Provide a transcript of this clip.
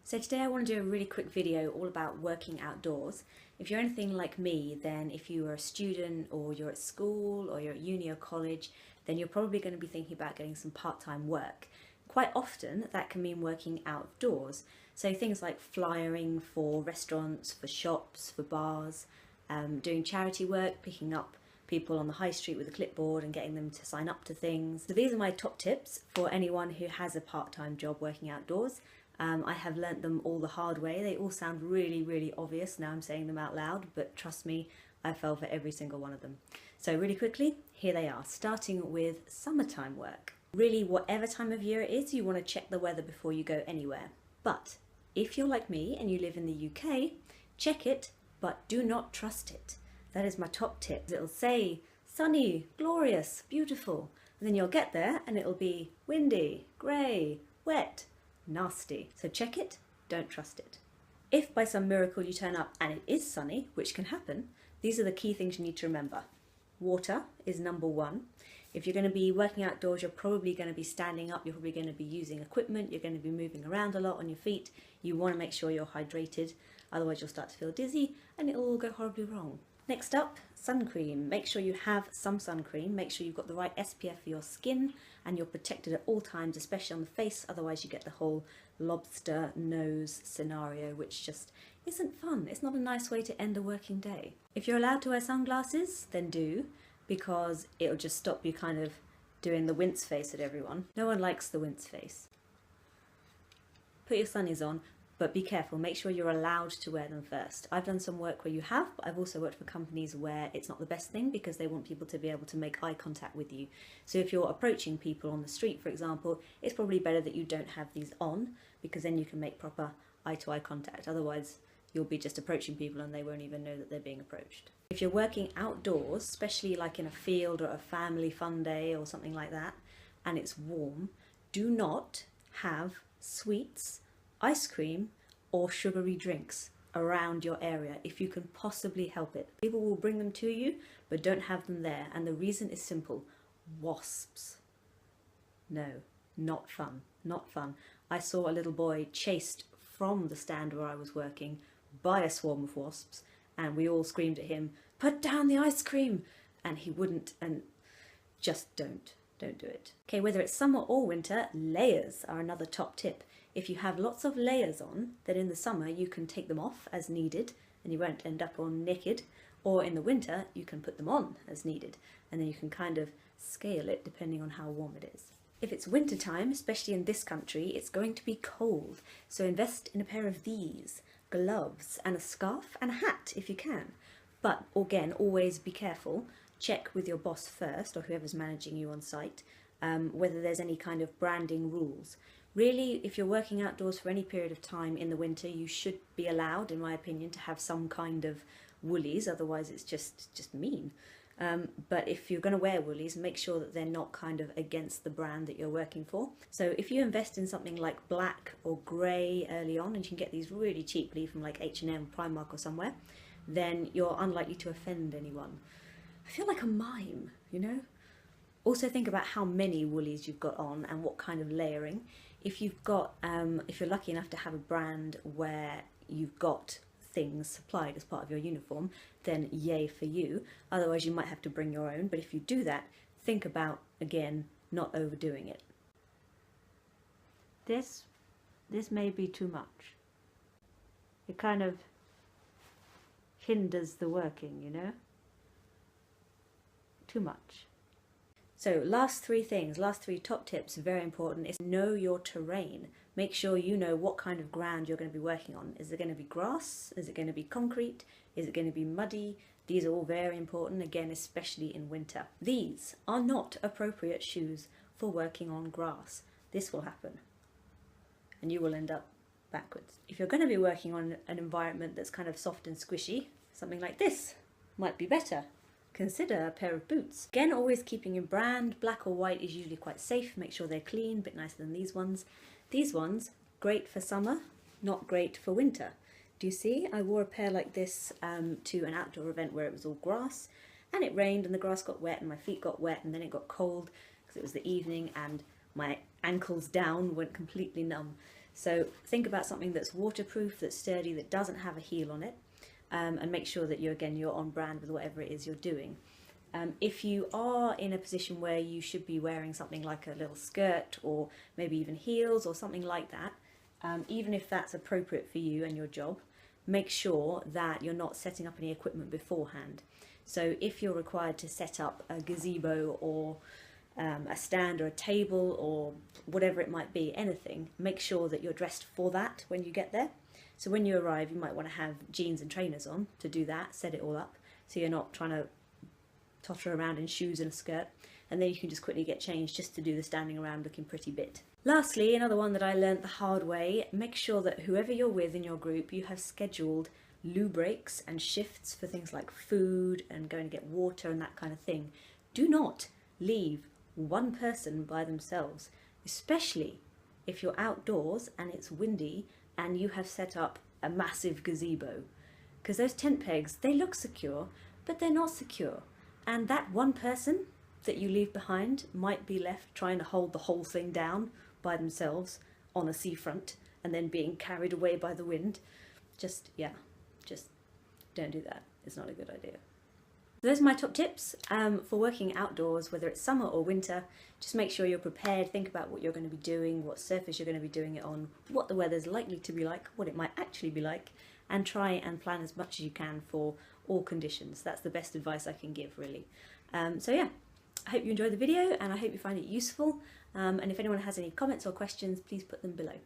So today I want to do a really quick video all about working outdoors. If you're anything like me, then if you are a student or you're at school or you're at uni or college, then you're probably going to be thinking about getting some part-time work. Quite often that can mean working outdoors. So things like flyering for restaurants, for shops, for bars, doing charity work, picking up people on the high street with a clipboard and getting them to sign up to things. So these are my top tips for anyone who has a part-time job working outdoors. I have learnt them all the hard way. They all sound really obvious now I'm saying them out loud, but trust me, I fell for every single one of them. So really quickly, here they are, starting with summertime work. Really, whatever time of year it is, you want to check the weather before you go anywhere. But if you're like me and you live in the UK, check it, but do not trust it. That is my top tip. It'll say sunny, glorious, beautiful, and then you'll get there and it'll be windy, grey, wet, nasty. So check it, don't trust it. If by some miracle you turn up and it is sunny, which can happen, these are the key things you need to remember. Water is number one. If you're going to be working outdoors, you're probably going to be standing up, you're probably going to be using equipment, you're going to be moving around a lot on your feet. You want to make sure you're hydrated, otherwise you'll start to feel dizzy and it'll all go horribly wrong. Next up, sun cream. Make sure you have some sun cream. Make sure you've got the right SPF for your skin and you're protected at all times, especially on the face, otherwise you get the whole lobster nose scenario, which just isn't fun. It's not a nice way to end a working day. If you're allowed to wear sunglasses, then do, because it'll just stop you kind of doing the wince face at everyone. No one likes the wince face. Put your sunnies on, but be careful, make sure you're allowed to wear them first. I've done some work where you have, but I've also worked for companies where it's not the best thing because they want people to be able to make eye contact with you. So if you're approaching people on the street, for example, it's probably better that you don't have these on because then you can make proper eye-to-eye contact. Otherwise, you'll be just approaching people and they won't even know that they're being approached. If you're working outdoors, especially like in a field or a family fun day or something like that, and it's warm, do not have sweets, ice cream or sugary drinks around your area if you can possibly help it. People will bring them to you, but don't have them there, and the reason is simple: wasps. No, not fun, not fun. I saw a little boy chased from the stand where I was working by a swarm of wasps, and we all screamed at him, "Put down the ice cream!" and he wouldn't, and just don't do it. Okay, whether it's summer or winter, layers are another top tip. If you have lots of layers on, then in the summer you can take them off as needed and you won't end up all naked, or in the winter you can put them on as needed and then you can kind of scale it depending on how warm it is. If it's winter time, especially in this country, it's going to be cold, so invest in a pair of these, gloves and a scarf and a hat if you can. But again, always be careful. Check with your boss first, or whoever's managing you on site, whether there's any kind of branding rules. Really, if you're working outdoors for any period of time in the winter, you should be allowed, in my opinion, to have some kind of woolies, otherwise it's just mean. But if you're going to wear woolies, make sure that they're not kind of against the brand that you're working for. So if you invest in something like black or grey early on, and you can get these really cheaply from like H&M, Primark or somewhere, then you're unlikely to offend anyone. I feel like a mime, you know? Also think about how many woolies you've got on and what kind of layering. If you've got, if you're lucky enough to have a brand where you've got things supplied as part of your uniform, then yay for you. Otherwise you might have to bring your own, but if you do that, think about, again, not overdoing it. This may be too much. It kind of hinders the working, you know? Too much. So last three things, last three top tips, very important, is know your terrain. Make sure you know what kind of ground you're going to be working on. Is it going to be grass? Is it going to be concrete? Is it going to be muddy? These are all very important, again, especially in winter. These are not appropriate shoes for working on grass. This will happen and you will end up backwards. If you're going to be working on an environment that's kind of soft and squishy, something like this might be better. Consider a pair of boots. Again, always keeping in brand. Black or white is usually quite safe. Make sure they're clean, a bit nicer than these ones. These ones, great for summer, not great for winter. Do you see? I wore a pair like this to an outdoor event where it was all grass, and it rained and the grass got wet and my feet got wet and then it got cold because it was the evening and my ankles down went completely numb. So think about something that's waterproof, that's sturdy, that doesn't have a heel on it, and make sure that you're on brand with whatever it is you're doing. If you are in a position where you should be wearing something like a little skirt or maybe even heels or something like that, even if that's appropriate for you and your job, make sure that you're not setting up any equipment beforehand. So if you're required to set up a gazebo or a stand or a table or whatever it might be, anything, make sure that you're dressed for that when you get there. So when you arrive, you might want to have jeans and trainers on to do that, set it all up, so you're not trying to totter around in shoes and a skirt, and then you can just quickly get changed just to do the standing around looking pretty bit. Lastly, another one that I learned the hard way, make sure that whoever you're with in your group, you have scheduled loo breaks and shifts for things like food and going to get water and that kind of thing. Do not leave one person by themselves, especially if you're outdoors and it's windy and you have set up a massive gazebo, because those tent pegs, they look secure, but they're not secure. And that one person that you leave behind might be left trying to hold the whole thing down by themselves on a seafront and then being carried away by the wind. Just don't do that. It's not a good idea. So those are my top tips for working outdoors, whether it's summer or winter. Just make sure you're prepared, think about what you're going to be doing, what surface you're going to be doing it on, what the weather's likely to be like, what it might actually be like, and try and plan as much as you can for all conditions. That's the best advice I can give, really. So yeah, I hope you enjoyed the video and I hope you find it useful. And if anyone has any comments or questions, please put them below.